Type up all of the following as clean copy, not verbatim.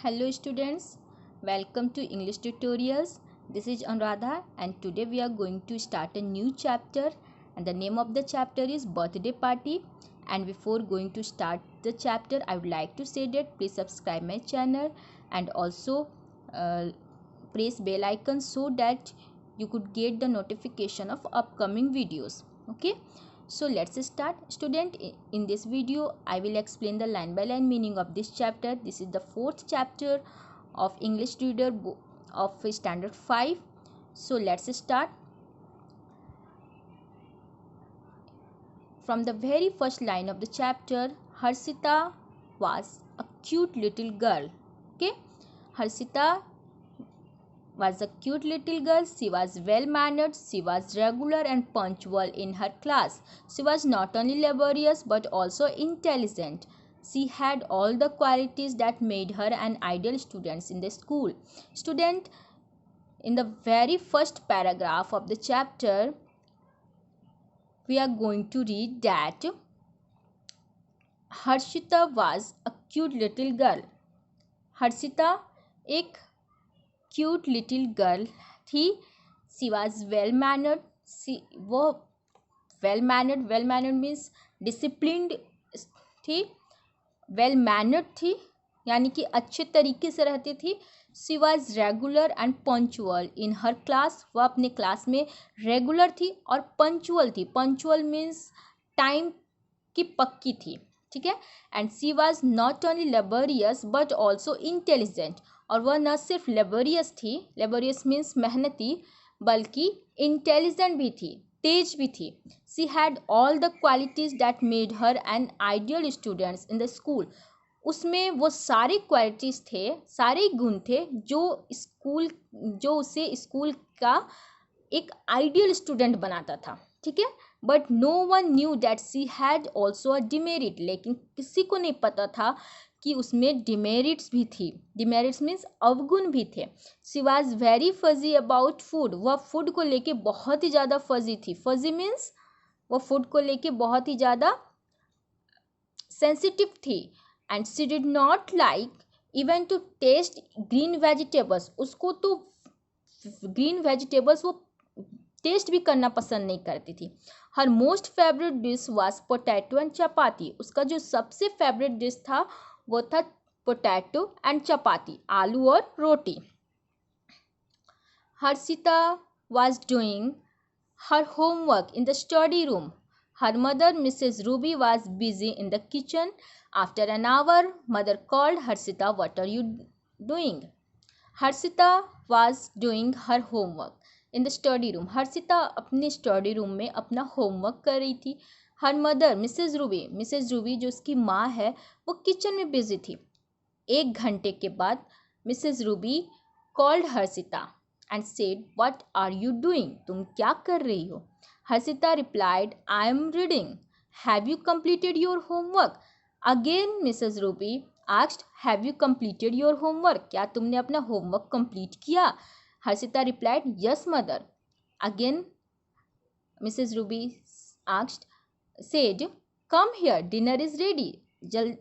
Hello students, welcome to English tutorials. This is Anuradha and today we are going to start a new chapter and the name of the chapter is birthday party. And before going to start the chapter, I would like to say that please subscribe my channel and also press bell icon so that you could get the notification of upcoming videos. Okay, so let's start. Student, in this video I will explain the line by line meaning of this chapter. This is the fourth chapter of English reader book of standard 5. So let's start. From the very first line of the chapter, Harshita was a cute little girl. Okay, Harshita was a cute little girl. She was well mannered, she was regular and punctual in her class. She was not only laborious but also intelligent. She had all the qualities that made her an ideal student in the school. Student, in the very first paragraph of the chapter, we are going to read that Harshita was a cute little girl. Harshita एक cute little girl थी. She was well mannered. वो well mannered means disciplined थी. Well mannered थी यानी कि अच्छे तरीके से रहती थी. She was regular and punctual in her class. वह अपने क्लास में रेगुलर थी और पंचुअल थी. पंचुअल मीन्स टाइम की पक्की थी. ठीक है. And she was not only laborious but also intelligent. और वह न सिर्फ लेबोरियस थी, लेबोरियस मीन्स मेहनती, बल्कि इंटेलिजेंट भी थी, तेज भी थी. She had all the qualities that made her an ideal students in the school. उसमें वो सारे क्वालिटीज थे, सारे गुण थे जो उसे स्कूल का एक आइडियल स्टूडेंट बनाता था. ठीक है. But no one knew that she had also a demerit. लेकिन किसी को नहीं पता था कि उसमें डिमेरिट्स भी थी. डिमेरिट्स मीन्स अवगुण भी थे. She was very fuzzy about food. वह फूड को लेके बहुत ही ज़्यादा फजी थी. फजी मीन्स वह फूड को लेके बहुत ही ज़्यादा सेंसिटिव थी. And she did not like even to taste green vegetables. उसको तो ग्रीन वेजिटेबल्स वो टेस्ट भी करना पसंद नहीं करती थी. Her most favourite dish was potato and chapati. उसका जो सबसे फेवरेट डिश था वो था पोटैटो एंड चपाती, आलू और रोटी. Harshita was doing her homework in the study room. Her mother Mrs Ruby was busy in the kitchen. After an hour mother called Harshita, what are you doing. Harshita was doing her homework in the study room. Harshita अपने study room में अपना homework कर रही थी. Her mother Mrs Ruby जो उसकी माँ है वो किचन में बिजी थी. 1 घंटे के बाद Mrs Ruby called Harshita and said, what are you doing. तुम क्या कर रही हो. Harshita replied, I am reading. Have you completed your homework. Again Mrs Ruby asked, have you completed your homework. क्या तुमने अपना होमवर्क कंप्लीट किया. Harshita replied, yes mother. Again Mrs. Ruby said, come here, dinner is ready. जल्द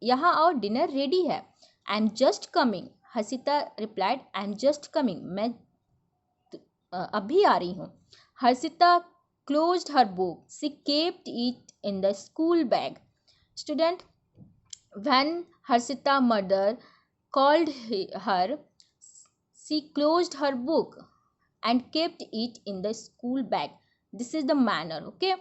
यहाँ आओ, dinner ready है. I am just coming. Harshita replied, I am just coming. मैं अभी आ रही हूँ. Harshita closed her book. She kept it in the school bag. Student, when Harshita mother called her, she closed her book and kept it in the school bag. This is the manner. Okay.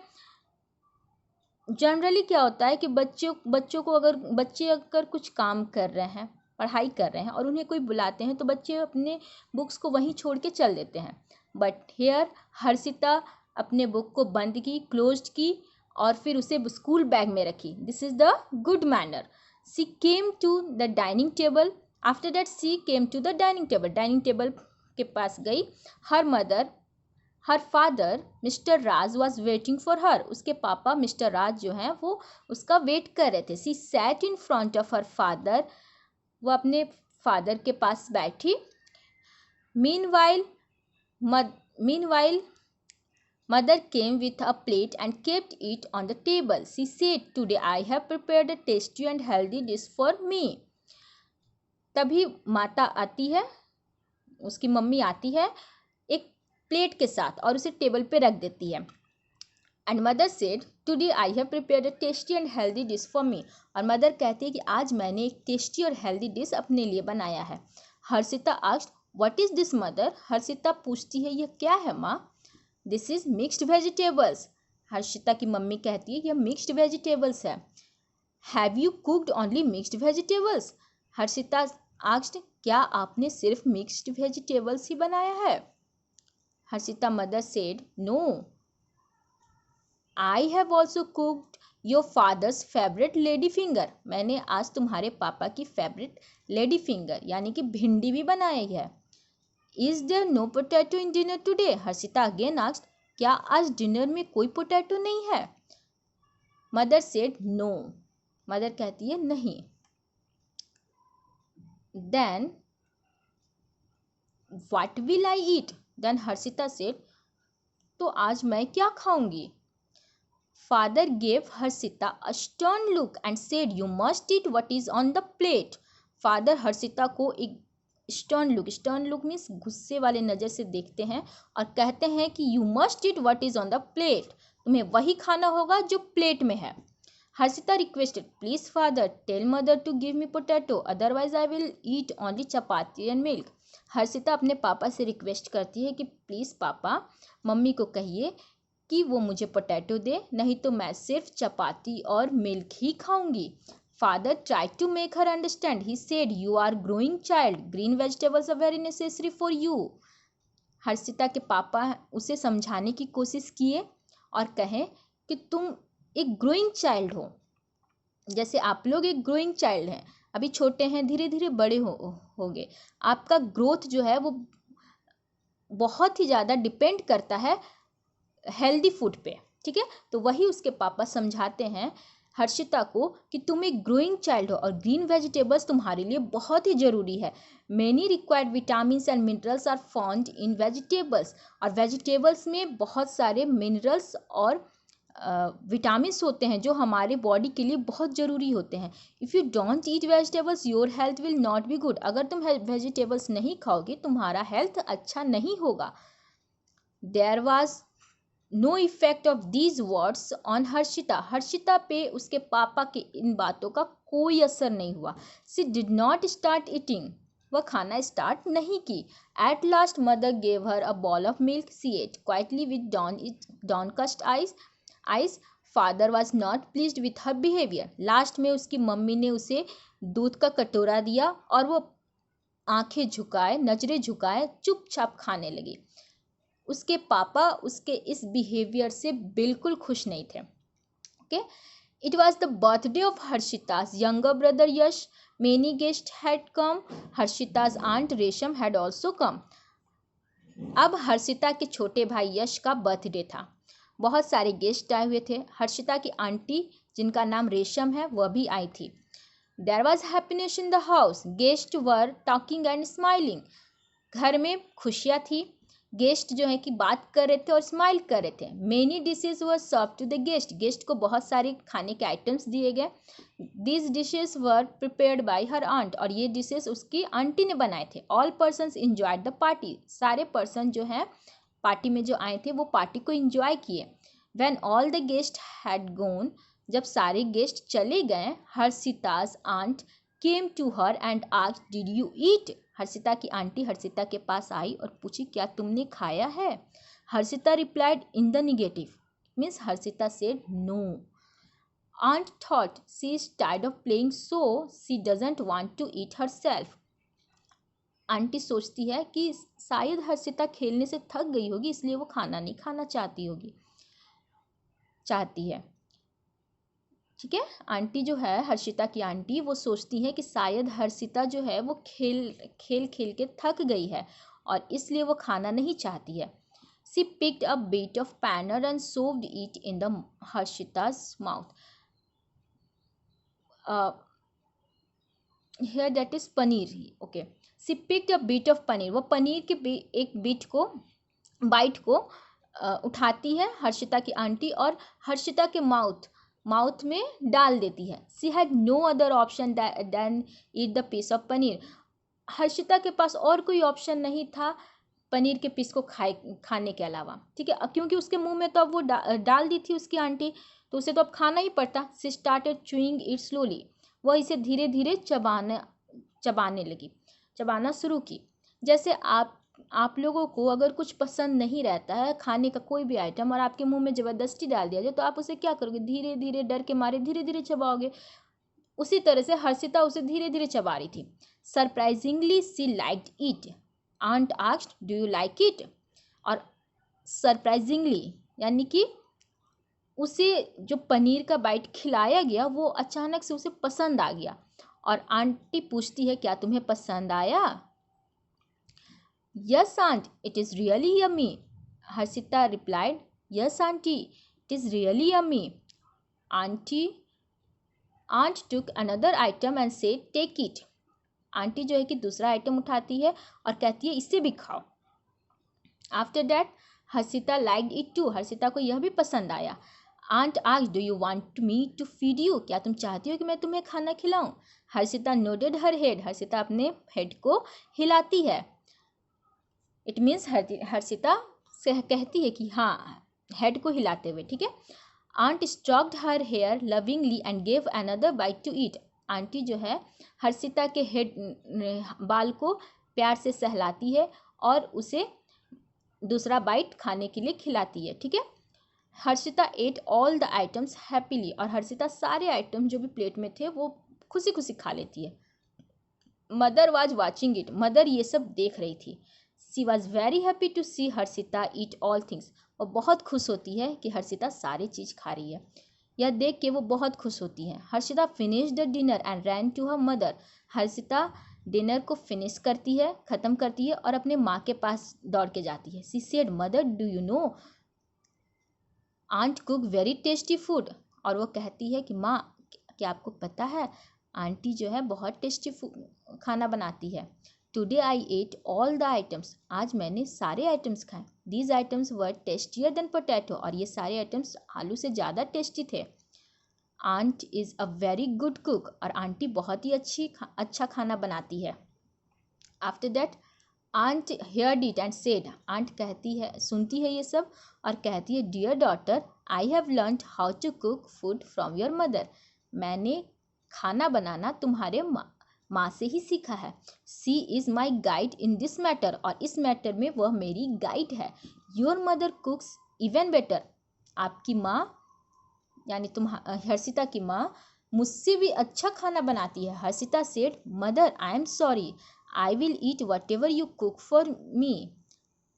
Generally क्या होता है कि बच्चों को बच्चे अगर कुछ काम कर रहे हैं, पढ़ाई कर रहे हैं और उन्हें कोई बुलाते हैं तो बच्चे अपने बुक्स को वहीं छोड़ के चल देते हैं. बट हेयर हर्षिता अपने बुक को बंद की, क्लोज्ड की और फिर उसे स्कूल बैग में रखी. This is the good manner. She came to the dining table. After that she came to the dining table. Dining table के पास गई. Her father Mr Raj was waiting for her. उसके पापा मिस्टर राज जो हैं वो उसका वेट कर रहे थे. She sat in front of her father. वो अपने फादर के पास बैठी. Meanwhile mother came with a plate and kept it on the table. She said, today I have prepared a tasty and healthy dish for me. तभी माता आती है, उसकी mummy आती है एक प्लेट के साथ और उसे टेबल पे रख देती है। And mother said today I have prepared a tasty and healthy dish for me. और मदर कहती है कि आज मैंने एक टेस्टी और हेल्दी डिश अपने लिए बनाया है। Harshita asked what is this mother. Harshita पूछती है यह क्या है माँ। This is mixed vegetables. Harshita की मम्मी कहती है यह मिक्स्ड वेजिटेबल्स है। Have you cooked only mixed vegetables. Harshita asked क्या आपने सिर्फ मिक्स्ड वेजिटेबल्स ही बनाया है। Harshita mother said no I have also cooked your father's favourite lady finger. मैंने आज तुम्हारे पापा की फेवरेट लेडी फिंगर यानी कि भिंडी भी बनाई है। Is there no potato in dinner today. Harshita again asked क्या आज डिनर में कोई पोटैटो नहीं है। Mother said no. मदर कहती है नहीं। Then what will I eat. Then Harshita said तो आज मैं क्या खाऊंगी। Father gave Harshita a stern look and said you must eat what is on the plate. Father Harshita को एक स्टर्न लुक मीन्स गुस्से वाले नज़र से देखते हैं और कहते हैं कि you must eat what is on the plate. तुम्हें वही खाना होगा जो प्लेट में है। Harshita requested please father tell mother to give me potato otherwise I will eat only chapati and milk. Harshita अपने पापा से रिक्वेस्ट करती है कि प्लीज़ पापा मम्मी को कहिए कि वो मुझे पोटैटो दे, नहीं तो मैं सिर्फ चपाती और मिल्क ही खाऊंगी। Father try to make her understand. He said you are growing child, green vegetables are very necessary for you. Harshita के पापा उसे समझाने की कोशिश किए और कहें कि तुम एक ग्रोइंग चाइल्ड हो, जैसे आप लोग एक ग्रोइंग चाइल्ड हैं, अभी छोटे हैं, धीरे धीरे बड़े होंगे। आपका ग्रोथ जो है वो बहुत ही ज़्यादा डिपेंड करता है हेल्दी फूड पे, ठीक है। तो वही उसके पापा समझाते हैं हर्षिता को कि तुम एक ग्रोइंग चाइल्ड हो और ग्रीन वेजिटेबल्स तुम्हारे लिए बहुत ही ज़रूरी है। Many required vitamins and minerals are found in vegetables. और वेजिटेबल्स में बहुत सारे मिनरल्स और विटामिन्स होते हैं जो हमारे बॉडी के लिए बहुत ज़रूरी होते हैं। If you don't eat vegetables your health will not be good. अगर तुम वेजिटेबल्स नहीं खाओगे तुम्हारा हेल्थ अच्छा नहीं होगा। There was no effect of these words on Harshita. Harshita पे उसके पापा के इन बातों का कोई असर नहीं हुआ। She did not start eating. वह खाना स्टार्ट नहीं की। At last mother gave her a bowl of milk. She ate quietly with downcast eyes. Father was not pleased with her behaviour. Last में उसकी मम्मी ने उसे दूध का कटोरा दिया और वो आंखें झुकाए, नजरें झुकाए, चुपचाप खाने लगी। उसके पापा उसके इस बिहेवियर से बिल्कुल खुश नहीं थे। Okay, it was the birthday of Harshita's younger brother Yash. Many guest had come. Harshita's aunt Resham had also come. अब हर्षिता के छोटे भाई यश का बर्थडे था। बहुत सारे गेस्ट आए हुए थे। हर्षिता की आंटी जिनका नाम रेशम है वह भी आई थी। There was happiness in the house. Guest were talking and smiling. घर में खुशियाँ थी। गेस्ट जो है कि बात कर रहे थे और स्माइल कर रहे थे। Many dishes were serve to the guest. Guest को बहुत सारे खाने के आइटम्स दिए गए। These dishes were prepared by her aunt. और ये डिशेज उसकी आंटी ने बनाए थे। All persons enjoyed the party. सारे पर्सन जो हैं पार्टी में जो आए थे वो पार्टी को इंजॉय किए। When all the guest had gone. जब सारे गेस्ट चले गए Harshita's aunt came to her and asked did you eat. Harshita की आंटी हर्षिता के पास आई और पूछी क्या तुमने खाया है। Harshita replied in the negative means Harshita said no. Aunt thought she is tired of playing so she doesn't want to eat herself. Aunty सोचती है कि शायद हर्षिता खेलने से थक गई होगी इसलिए वो खाना नहीं खाना चाहती है। ठीक है, आंटी जो है हर्षिता की आंटी वो सोचती है कि शायद हर्षिता जो है वो खेल के थक गई है और इसलिए वो खाना नहीं चाहती है। She picked a bit of paneer and shoved it in the Harshita's mouth. Here that is paneer. Okay, she picked a bit of paneer. वो पनीर के एक बाइट को उठाती है हर्षिता की आंटी और हर्षिता के माउथ में डाल देती है। She had no other option then eat the piece of paneer. Harshita के पास और कोई ऑप्शन नहीं था पनीर के पीस को खाने के अलावा, ठीक है, क्योंकि उसके मुंह में तो अब वो डाल दी थी उसकी आंटी, तो उसे तो अब खाना ही पड़ता। She started chewing it slowly, वह इसे धीरे धीरे चबाने लगी, चबाना शुरू की। जैसे आप लोगों को अगर कुछ पसंद नहीं रहता है खाने का कोई भी आइटम और आपके मुंह में ज़बरदस्ती डाल दिया जाए तो आप उसे क्या करोगे, धीरे धीरे डर के मारे धीरे धीरे चबाओगे। उसी तरह से हर्षिता उसे धीरे धीरे चबा रही थी। Surprisingly she liked it, aunt asked do you like it. और सरप्राइजिंगली यानी कि उसे जो पनीर का बाइट खिलाया गया वो अचानक से उसे पसंद आ गया। और आंटी पूछती है क्या तुम्हें पसंद आया? Yes aunt, it is really yummy, Harshita replied. Yes aunty, it is really yummy. Aunt took another item and said take it. Aunty जो है कि दूसरा आइटम उठाती है और कहती है इसे भी खाओ। After that Harshita liked it too, Harshita को यह भी पसंद आया। Aunt asked do you want me to feed you, क्या तुम चाहती हो कि मैं तुम्हें खाना खिलाऊं? Harshita nodded her head, Harshita अपने हेड को हिलाती है। इट मीन्स हर्षिता से कहती है कि हाँ, हेड को हिलाते हुए, ठीक है। Aunt stroked her hair lovingly and gave another bite to eat. Aunty जो है हर्षिता के हेड बाल को प्यार से सहलाती है और उसे दूसरा बाइट खाने के लिए खिलाती है, ठीक है। Harshita eight all the items happily, और हर्षिता सारे आइटम जो भी प्लेट में थे वो खुशी खुशी खा लेती है। Mother was watching it, mother ये सब देख रही थी। She was very happy to see Harshita eat all things, और बहुत खुश होती है कि हर्षिता सारी चीज़ खा रही है। यह देख के वो बहुत खुश होती है। Harshita finish the dinner and ran to her mother, Harshita dinner को फिनिश करती है, ख़त्म करती है और अपने माँ के पास दौड़ के जाती है। She said mother do you know aunt cook very tasty food, और वो कहती है कि माँ क्या आपको पता है आंटी जो है बहुत टेस्टी खाना बनाती है। Today I ate all the items, आज मैंने सारे आइटम्स खाए। These items were tastier than potato, और ये सारे आइटम्स आलू से ज़्यादा टेस्टी थे। Aunt is a very good cook, और आंटी बहुत ही अच्छा खाना बनाती है। After that aunt heard it and said, aunt कहती है, सुनती है ये सब और कहती है dear daughter I have learned how to cook food from your mother, मैंने खाना बनाना तुम्हारे माँ से ही सीखा है। She is my guide in this matter, और इस मैटर में वह मेरी गाइड है। Your mother cooks even better, आपकी माँ यानी हर्षिता की माँ मुझसे भी अच्छा खाना बनाती है। Harshita said mother I am sorry, I will eat whatever you cook for me,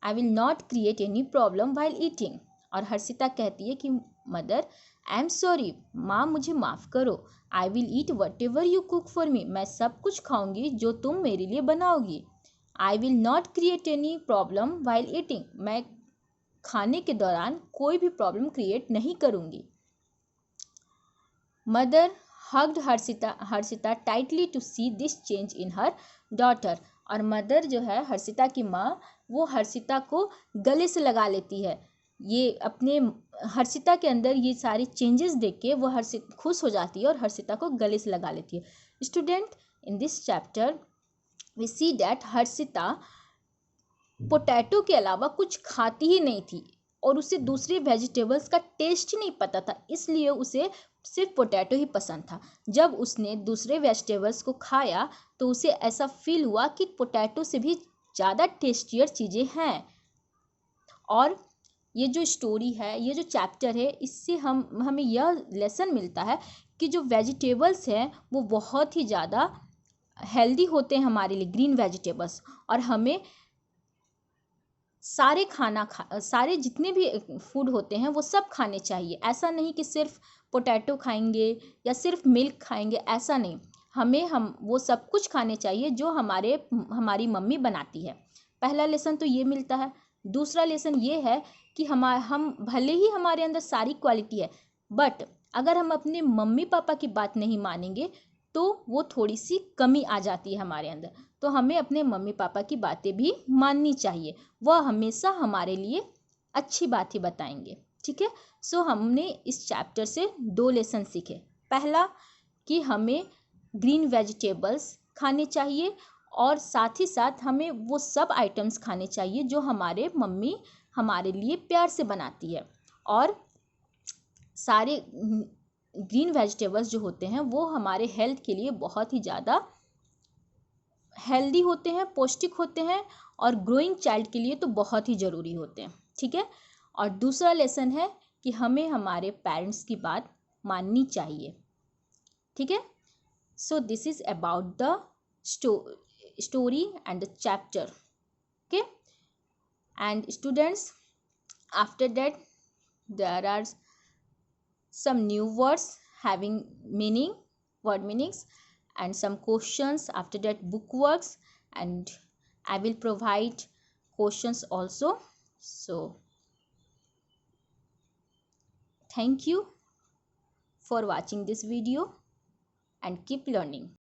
I will not create any problem while eating. और हर्षिता कहती है कि मदर आई एम सॉरी, माँ मुझे माफ़ करो, I will eat whatever you cook for me, मैं सब कुछ खाऊंगी जो तुम मेरे लिए बनाओगी। I will not create any problem while eating, मैं खाने के दौरान कोई भी प्रॉब्लम क्रिएट नहीं करूँगी। Mother hugged Harshita tightly to see this change in her daughter, और मदर जो है हर्षिता की माँ वो हर्षिता को गले से लगा लेती है। ये अपने हर्षिता के अंदर ये सारे चेंजेस देख के वो खुश हो जाती है और हर्षिता को गले से लगा लेती है। Student, in this chapter we see that Harshita potato के अलावा कुछ खाती ही नहीं थी और उसे दूसरे वेजिटेबल्स का टेस्ट ही नहीं पता था, इसलिए उसे सिर्फ पोटैटो ही पसंद था। जब उसने दूसरे वेजिटेबल्स को खाया तो उसे ऐसा फील हुआ कि पोटैटो से भी ज़्यादा टेस्टियर चीज़ें हैं। और ये जो स्टोरी है, ये जो चैप्टर है, इससे हमें यह लेसन मिलता है कि जो वेजिटेबल्स हैं वो बहुत ही ज़्यादा हेल्दी होते हैं हमारे लिए, ग्रीन वेजिटेबल्स, और हमें सारे जितने भी फूड होते हैं वो सब खाने चाहिए। ऐसा नहीं कि सिर्फ पोटैटो खाएंगे या सिर्फ मिल्क खाएंगे, ऐसा नहीं, हम वो सब कुछ खाने चाहिए जो हमारी मम्मी बनाती है। पहला लेसन तो ये मिलता है। दूसरा लेसन ये है कि हम भले ही हमारे अंदर सारी क्वालिटी है, बट अगर हम अपने मम्मी पापा की बात नहीं मानेंगे तो वो थोड़ी सी कमी आ जाती है हमारे अंदर। तो हमें अपने मम्मी पापा की बातें भी माननी चाहिए, वह हमेशा हमारे लिए अच्छी बात ही बताएंगे, ठीक है। सो हमने इस चैप्टर से 2 लेसन सीखे। पहला कि हमें ग्रीन वेजिटेबल्स खाने चाहिए और साथ ही साथ हमें वो सब आइटम्स खाने चाहिए जो हमारे मम्मी हमारे लिए प्यार से बनाती है। और सारे ग्रीन वेजिटेबल्स जो होते हैं वो हमारे हेल्थ के लिए बहुत ही ज़्यादा हेल्दी होते हैं, पौष्टिक होते हैं, और ग्रोइंग चाइल्ड के लिए तो बहुत ही ज़रूरी होते हैं। ठीक है। और दूसरा लेसन है कि हमें हमारे पेरेंट्स की बात माननी चाहिए। ठीक है। So this is about the story and the chapter. Okay. And students, after that there are some new words having meaning, word meanings, and some questions. After that, book works, and I will provide questions also. So thank you for watching this video and keep learning.